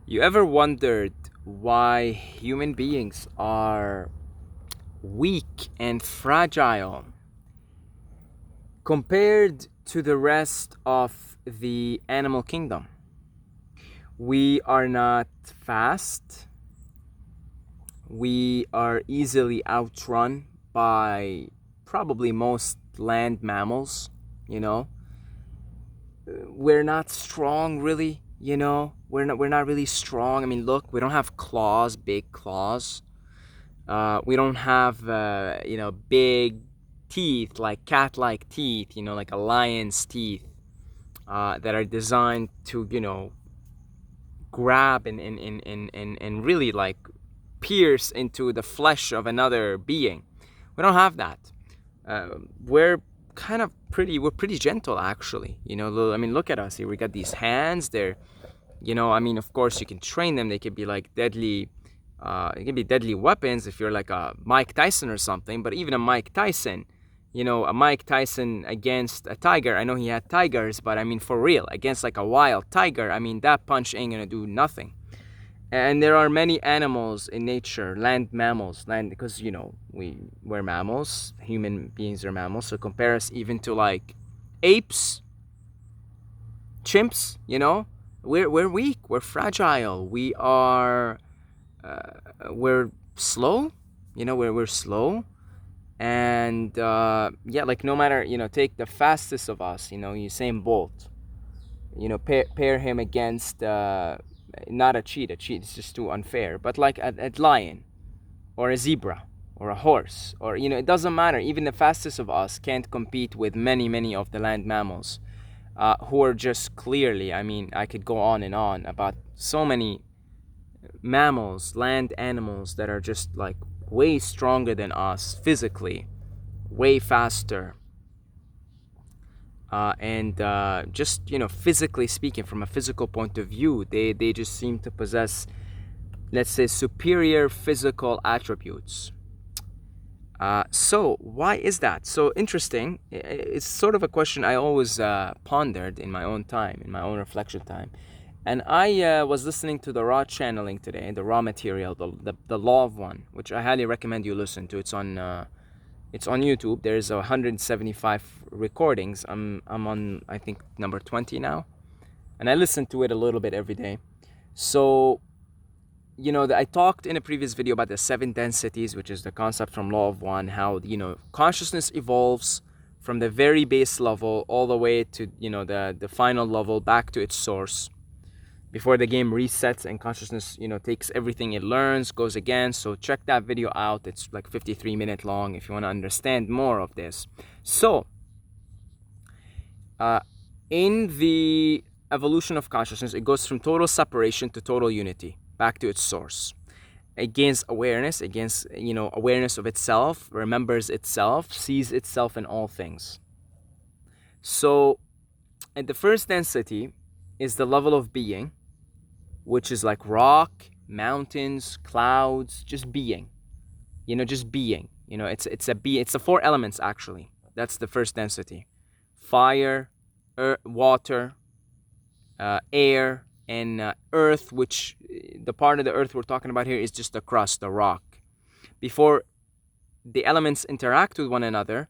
You ever wondered why human beings are weak and fragile compared to the rest of the animal kingdom? We are not fast. We are easily outrun by probably most land mammals, you know. We're not strong really, you know. We're not really strong. I mean, look, we don't have claws, big claws. We don't have, big teeth, like cat-like teeth, like a lion's teeth, that are designed to, grab and really like pierce into the flesh of another being. We don't have that. We're we're pretty gentle actually. I mean, look at us here. We got these hands. Of course you can train them. They could be like deadly. It can be deadly weapons if you're like a Mike Tyson or something. But even a Mike Tyson, a Mike Tyson against a tiger. I know he had tigers, but I mean for real, against like a wild tiger, I mean that punch ain't gonna do nothing. And there are many animals in nature, land mammals, because we're mammals, human beings are mammals. So compare us even to like apes, chimps. We're weak, we're fragile, we're slow. We're slow, and like no matter take the fastest of us, Usain Bolt. Pair him against not a cheat. A cheat is just too unfair. But like a lion or a zebra or a horse, or it doesn't matter. Even the fastest of us can't compete with many of the land mammals, who are just clearly. I mean, I could go on and on about so many mammals, land animals that are just like way stronger than us physically, way faster. And just physically speaking, from a physical point of view, they just seem to possess, let's say, superior physical attributes. So why is that so interesting? It's sort of a question I always pondered in my own time, in my own reflection time. And I was listening to the raw channeling today, the raw material, the law of one, which I highly recommend you listen to. It's on YouTube. There's 175 recordings. I'm on, I think, number 20 now, and I listen to it a little bit every day. So, I talked in a previous video about the 7 densities, which is the concept from Law of One, how consciousness evolves from the very base level all the way to the final level back to its source, before the game resets and consciousness takes everything it learns, goes again. So check that video out. It's like 53-minute long if you want to understand more of this. So in the evolution of consciousness, it goes from total separation to total unity, back to its source. It gains awareness, awareness of itself, remembers itself, sees itself in all things. So at the first density is the level of being, which is like rock, mountains, clouds, just being. Just being. It's the 4 elements actually. That's the first density: fire, water, air, and earth. Which the part of the earth we're talking about here is just the crust, the rock. Before the elements interact with one another,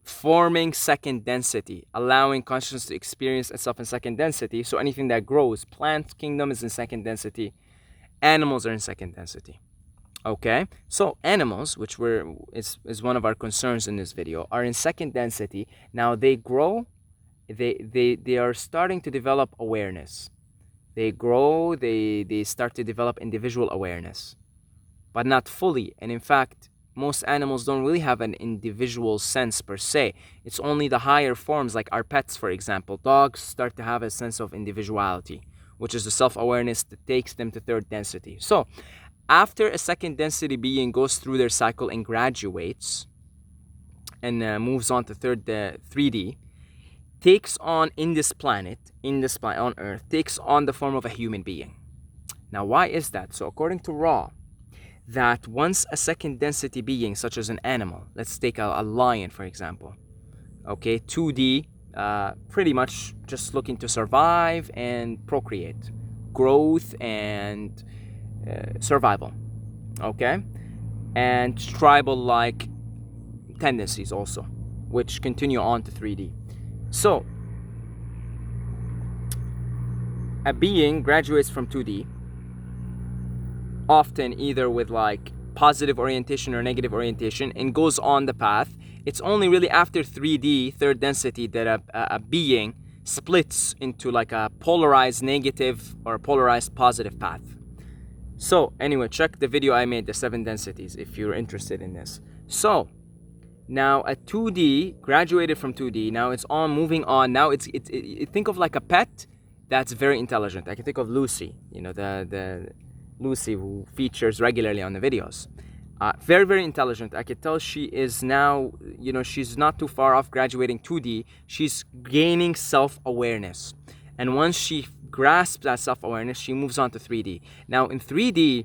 forming second density, allowing consciousness to experience itself in second density. So anything that grows, plant kingdom is in second density, animals are in second density. Okay, so animals, which is one of our concerns in this video, are in second density. Now they grow, they are starting to develop awareness. They grow, they start to develop individual awareness, but not fully. And in fact, most animals don't really have an individual sense per se. It's only the higher forms, like our pets, for example. Dogs start to have a sense of individuality, which is the self-awareness that takes them to third density. So after a second density being goes through their cycle and graduates and moves on to 3D, takes on in this planet on Earth, takes on the form of a human being. Now why is that? So according to Ra, that once a second density being, such as an animal, let's take a lion for example, okay, 2D, pretty much just looking to survive and procreate, growth and survival, okay? And tribal-like tendencies also, which continue on to 3D. So, a being graduates from 2D, often either with like positive orientation or negative orientation, and goes on the path. It's only really after 3D, third density, that a being splits into like a polarized negative or polarized positive path. So anyway, check the video I made, the 7 densities, if you're interested in this. So now a 2D graduated from 2D. Now it's on, moving on. Now think of like a pet that's very intelligent. I can think of Lucy, you know, the Lucy who features regularly on the videos. Very, very intelligent. I could tell she is now, you know, she's not too far off graduating 2D. She's gaining self-awareness. And once she grasps that self-awareness, she moves on to 3D. Now in 3D,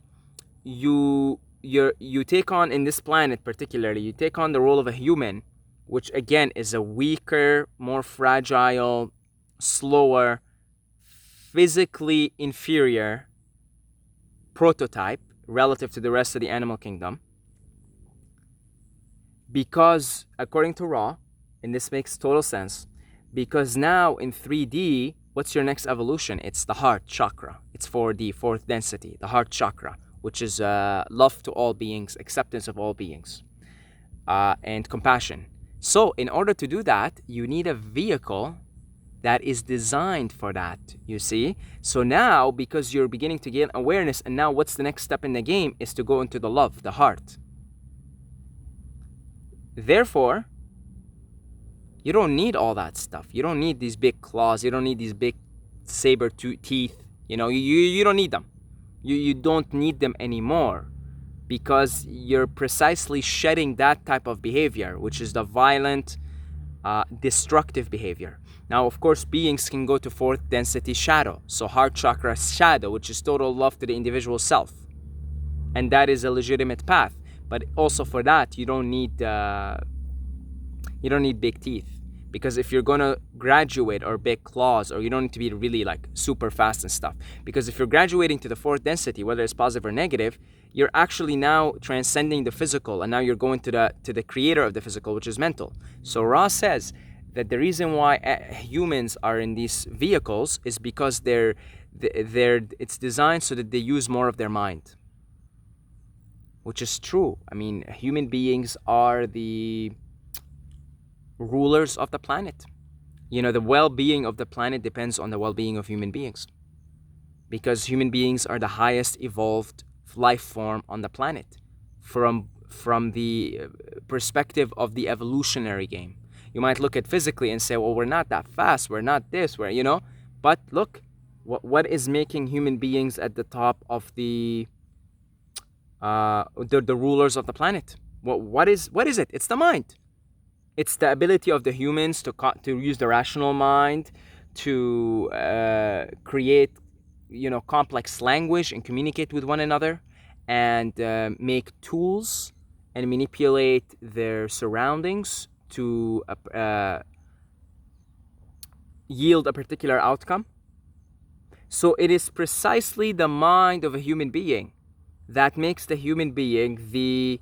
you take on, in this planet particularly, you take on the role of a human, which again is a weaker, more fragile, slower, physically inferior prototype relative to the rest of the animal kingdom. Because according to Ra, and this makes total sense, because now in 3D, what's your next evolution? It's the heart chakra. It's 4D, fourth density, the heart chakra, which is love to all beings, acceptance of all beings, and compassion. So in order to do that, you need a vehicle that is designed for that, you see? So now, because you're beginning to gain awareness, and now what's the next step in the game is to go into the love, the heart. Therefore, you don't need all that stuff. You don't need these big claws. You don't need these big saber teeth. You know, you don't need them. You don't need them anymore, because you're precisely shedding that type of behavior, which is the violent, destructive behavior. Now, of course, beings can go to fourth density shadow. So heart chakra shadow, which is total love to the individual self. And that is a legitimate path. But also for that, you don't need big teeth. Because if you're gonna graduate, or big claws, or you don't need to be really like super fast and stuff. Because if you're graduating to the fourth density, whether it's positive or negative, you're actually now transcending the physical, and now you're going to the creator of the physical, which is mental. So Ra says that the reason why humans are in these vehicles is because it's designed so that they use more of their mind. Which is true. I mean, human beings are the rulers of the planet. You know, the well-being of the planet depends on the well-being of human beings. Because human beings are the highest evolved life form on the planet from the perspective of the evolutionary game. You might look at physically and say, well, we're not that fast, we're not this, we're, you know. But look, what is making human beings at the top of the rulers of the planet? What is it? It's the mind. It's the ability of the humans to use the rational mind to create, you know, complex language and communicate with one another, and make tools and manipulate their surroundings to yield a particular outcome. So it is precisely the mind of a human being that makes the human being the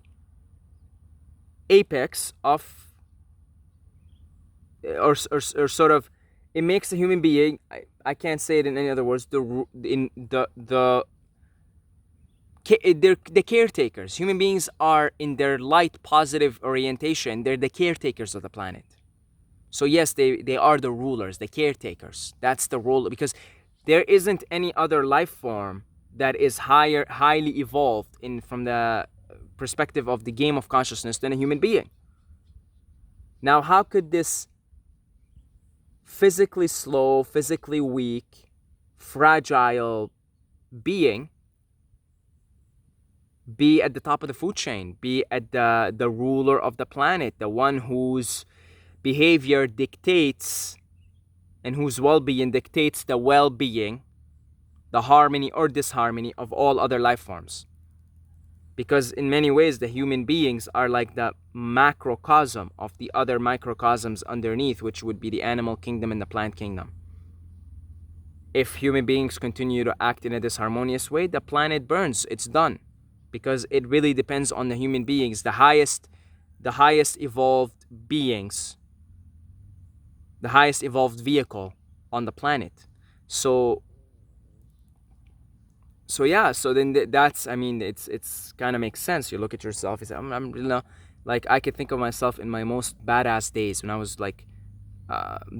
apex of, or sort of, it makes the human being, I can't say it in any other words, the caretakers. Human beings are in their light positive orientation, they're the caretakers of the planet. So yes, they are the rulers, the caretakers. That's the role, because there isn't any other life form that is highly evolved from the perspective of the game of consciousness than a human being. Now, how could this physically slow, physically weak, fragile being be at the top of the food chain, be at the ruler of the planet, the one whose behavior dictates and whose well-being dictates the well-being, the harmony or disharmony of all other life forms? Because in many ways, the human beings are like the macrocosm of the other microcosms underneath, which would be the animal kingdom and the plant kingdom. If human beings continue to act in a disharmonious way, the planet burns. It's done, because it really depends on the human beings, the highest evolved beings, the highest evolved vehicle on the planet. So yeah, so then that's, I mean, it's kind of makes sense. You look at yourself, you say, I'm you know, like, I could think of myself in my most badass days when I was like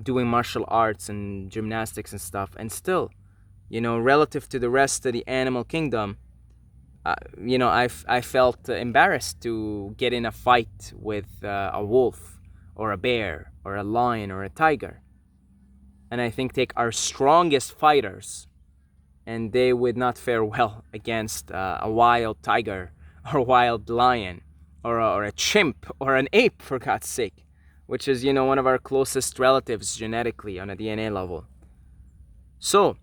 doing martial arts and gymnastics and stuff, and still, relative to the rest of the animal kingdom, I felt embarrassed to get in a fight with a wolf or a bear or a lion or a tiger. And I think take our strongest fighters, and they would not fare well against a wild tiger or a wild lion or a chimp or an ape, for God's sake, which is, one of our closest relatives genetically on a DNA level. So,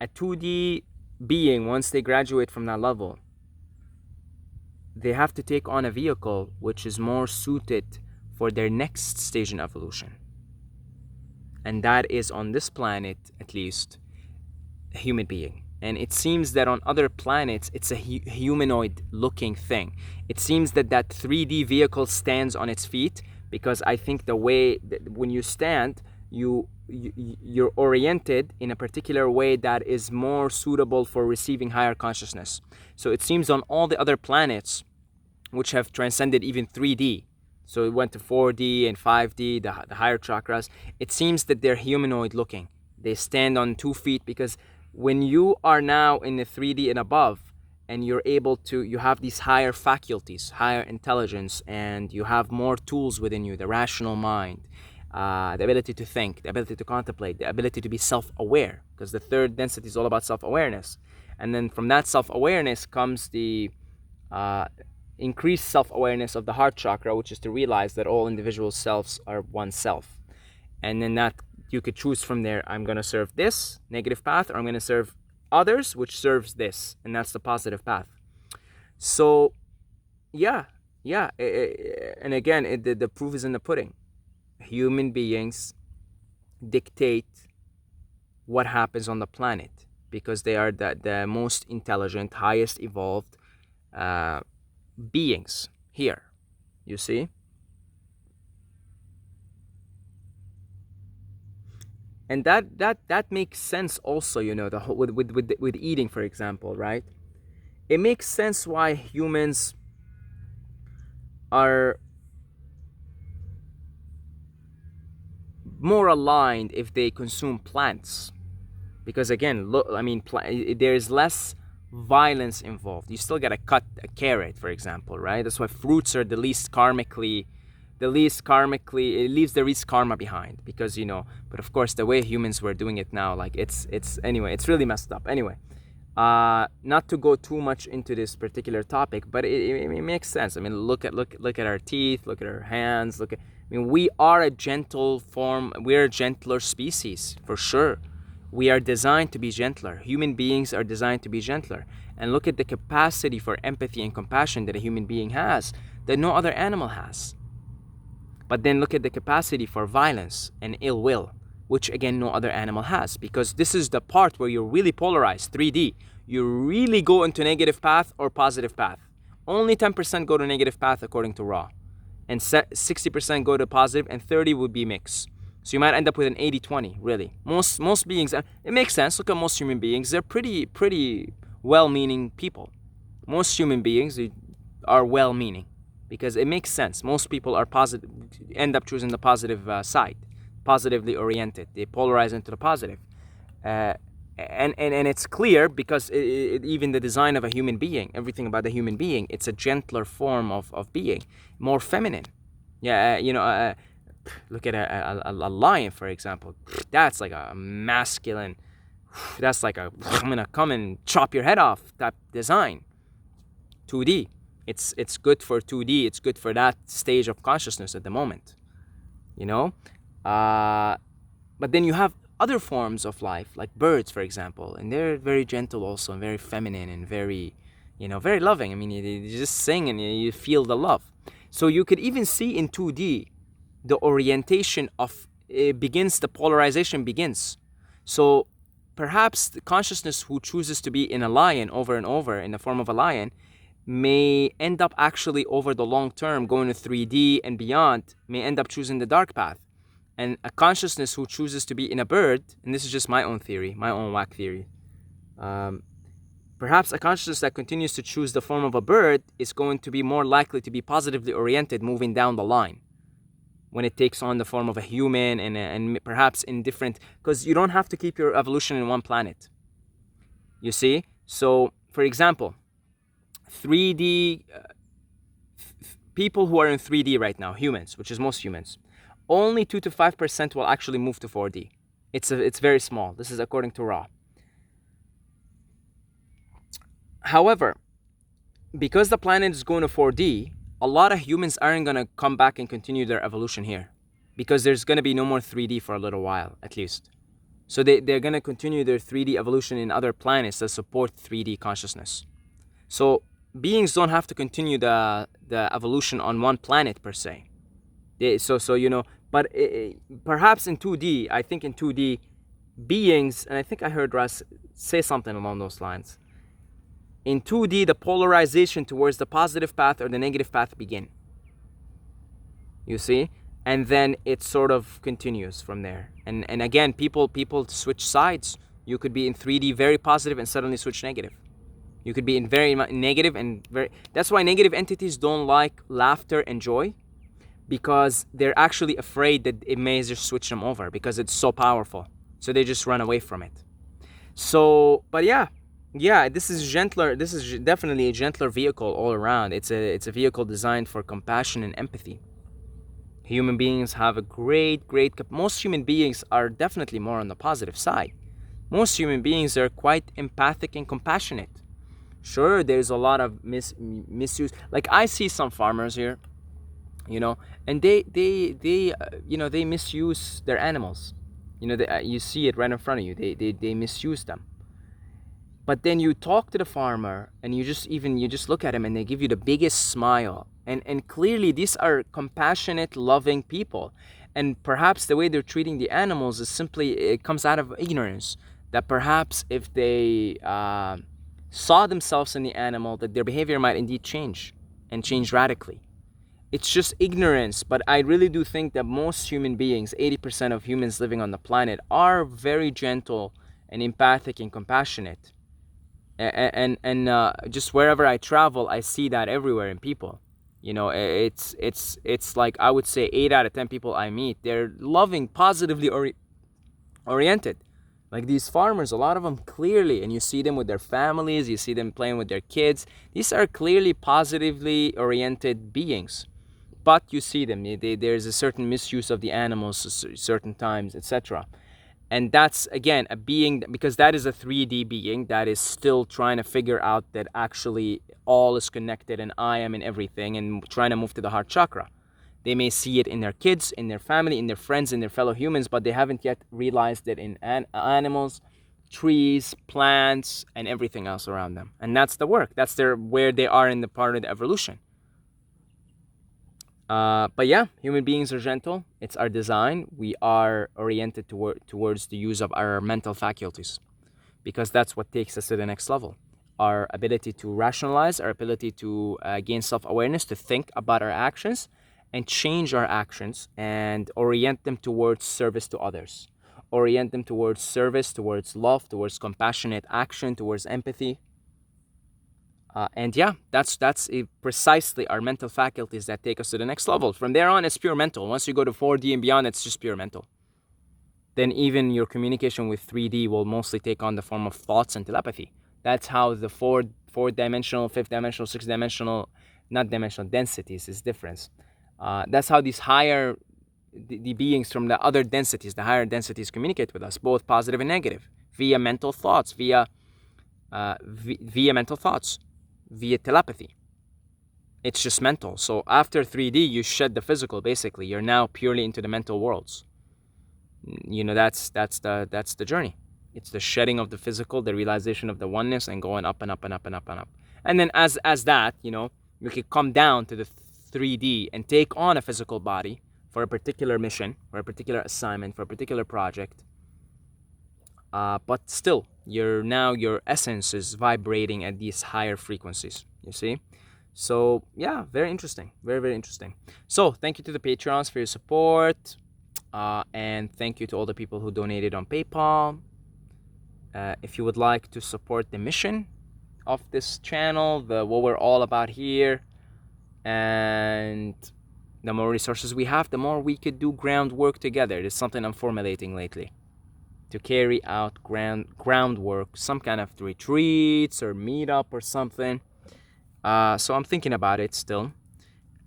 a 2D being, once they graduate from that level, they have to take on a vehicle which is more suited for their next stage in evolution. And that is, on this planet, at least, a human being. And it seems that on other planets, it's a humanoid looking thing. It seems that 3D vehicle stands on its feet, because I think the way that when you stand, you're oriented in a particular way that is more suitable for receiving higher consciousness. So it seems on all the other planets, which have transcended even 3D, so it went to 4D and 5D, the higher chakras, it seems that they're humanoid looking. They stand on 2 feet, because when you are now in the 3D and above, and you're able to, you have these higher faculties, higher intelligence, and you have more tools within you, the rational mind, the ability to think, the ability to contemplate, the ability to be self-aware, because the third density is all about self-awareness. And then from that self-awareness comes the increased self-awareness of the heart chakra, which is to realize that all individual selves are one self. And then that you could choose from there, I'm going to serve this negative path, or I'm going to serve others, which serves this, and that's the positive path. So yeah, and again, the proof is in the pudding. Human beings dictate what happens on the planet, because they are the most intelligent, highest evolved beings here, you see. And that makes sense also, the whole, with eating, for example, right? It makes sense why humans are more aligned if they consume plants, because again, look, I mean, there's less violence involved. You still gotta cut a carrot, for example, right? That's why fruits are the least karmically, it leaves the least karma behind, because but of course the way humans were doing it now, like it's anyway, it's really messed up. Anyway, not to go too much into this particular topic, but it makes sense. I mean, look at our teeth, look at our hands, we are a gentle form, we're a gentler species, for sure. We are designed to be gentler. Human beings are designed to be gentler. And look at the capacity for empathy and compassion that a human being has, that no other animal has. But then look at the capacity for violence and ill will, which again no other animal has, because this is the part where you're really polarized, 3D. You really go into negative path or positive path. Only 10% go to negative path according to Ra, and 60% go to positive, and 30 would be mix. So you might end up with an 80-20, really. Most beings, it makes sense. Look at most human beings. They're pretty well-meaning people. Most human beings are well-meaning, because it makes sense. Most people are positive, end up choosing the positive side, positively oriented. They polarize into the positive. And it's clear, because even the design of a human being, everything about the human being, it's a gentler form of being, more feminine. Yeah, look at a lion, for example. That's like a masculine, that's like a I'm gonna come and chop your head off type design. 2D, it's good for 2D, it's good for that stage of consciousness at the moment, but then you have other forms of life, like birds, for example, and they're very gentle also, and very feminine, and very very loving. I mean, you just sing and you feel the love. So you could even see in 2D the orientation of the polarization begins. So perhaps the consciousness who chooses to be in a lion over and over in the form of a lion may end up actually over the long term going to 3D and beyond, may end up choosing the dark path. And a consciousness who chooses to be in a bird, and this is just my own theory, my own whack theory, perhaps a consciousness that continues to choose the form of a bird is going to be more likely to be positively oriented moving down the line when it takes on the form of a human and perhaps in different, because you don't have to keep your evolution in one planet. You see? So, for example, 3D, people who are in 3D right now, humans, which is most humans, only 2 to 5% will actually move to 4D. It's very small. This is according to Ra. However, because the planet is going to 4D, a lot of humans aren't going to come back and continue their evolution here, because there's going to be no more 3D for a little while, at least. So they're going to continue their 3D evolution in other planets that support 3D consciousness. So beings don't have to continue the evolution on one planet per se. But perhaps in 2D, I think in 2D, beings, and I think I heard Russ say something along those lines. In 2D, the polarization towards the positive path or the negative path begin. You see? And then it sort of continues from there. And again, people switch sides. You could be in 3D very positive and suddenly switch negative. You could be in very negative and very... That's why negative entities don't like laughter and joy, because they're actually afraid that it may just switch them over because it's so powerful. So they just run away from it. So, but yeah, this is gentler. This is definitely a gentler vehicle all around. It's a vehicle designed for compassion and empathy. Human beings have a great... Most human beings are definitely more on the positive side. Most human beings are quite empathic and compassionate. Sure, there's a lot of misuse. Like I see some farmers here, and they misuse their animals. You see it right in front of you. They misuse them. But then you talk to the farmer and you just look at him and they give you the biggest smile. And clearly these are compassionate, loving people. And perhaps the way they're treating the animals is simply, it comes out of ignorance. That perhaps if they saw themselves in the animal, that their behavior might indeed change and change radically. It's just ignorance, but I really do think that most human beings, 80% of humans living on the planet, are very gentle and empathic and compassionate. And just wherever I travel, I see that everywhere in people. It's like, I would say 8 out of 10 people I meet, they're loving, positively oriented. Like these farmers, a lot of them clearly, and you see them with their families, you see them playing with their kids. These are clearly positively oriented beings. But you see them, there's a certain misuse of the animals certain times, etc. And that's, again, a being, because that is a 3D being that is still trying to figure out that actually all is connected and I am in everything, and trying to move to the heart chakra. They may see it in their kids, in their family, in their friends, in their fellow humans, but they haven't yet realized it in animals, trees, plants, and everything else around them. And that's the work. That's where they are in the part of the evolution. But yeah, human beings are gentle. It's our design. We are oriented towards the use of our mental faculties, because that's what takes us to the next level. Our ability to rationalize, our ability to gain self-awareness, to think about our actions and change our actions and orient them towards service to others. Orient them towards service, towards love, towards compassionate action, towards empathy. And yeah, that's precisely our mental faculties that take us to the next level. From there on, it's pure mental. Once you go to 4D and beyond, it's just pure mental. Then even your communication with 3D will mostly take on the form of thoughts and telepathy. That's how the four-dimensional, fifth-dimensional, sixth-dimensional, not dimensional densities is different. That's how these the beings from the other densities, the higher densities, communicate with us, both positive and negative, via mental thoughts, via mental thoughts, via telepathy. It's just mental. So after 3D, you shed the physical. Basically, you're now purely into the mental worlds. That's the journey. It's the shedding of the physical, the realization of the oneness, and going up and up and up and up and up. And then as that, you could come down to the 3D and take on a physical body for a particular mission, for a particular assignment, for a particular project. but still, your essence is vibrating at these higher frequencies. You see. So yeah, very interesting, very very interesting. So thank you to the Patreons for your support, and thank you to all the people who donated on PayPal. If you would like to support the mission of this channel, what we're all about here, and the more resources we have, the more we could do groundwork together. It's something I'm formulating lately, to carry out groundwork, some kind of retreats or meetup or something. So I'm thinking about it still.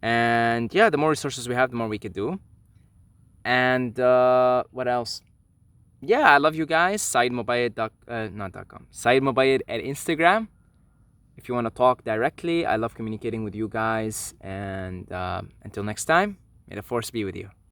And yeah, the more resources we have, the more we could do. And what else? Yeah, I love you guys. Saeed Mubayed, not .com. Saeed Mubayed at Instagram. If you want to talk directly, I love communicating with you guys. And until next time, may the force be with you.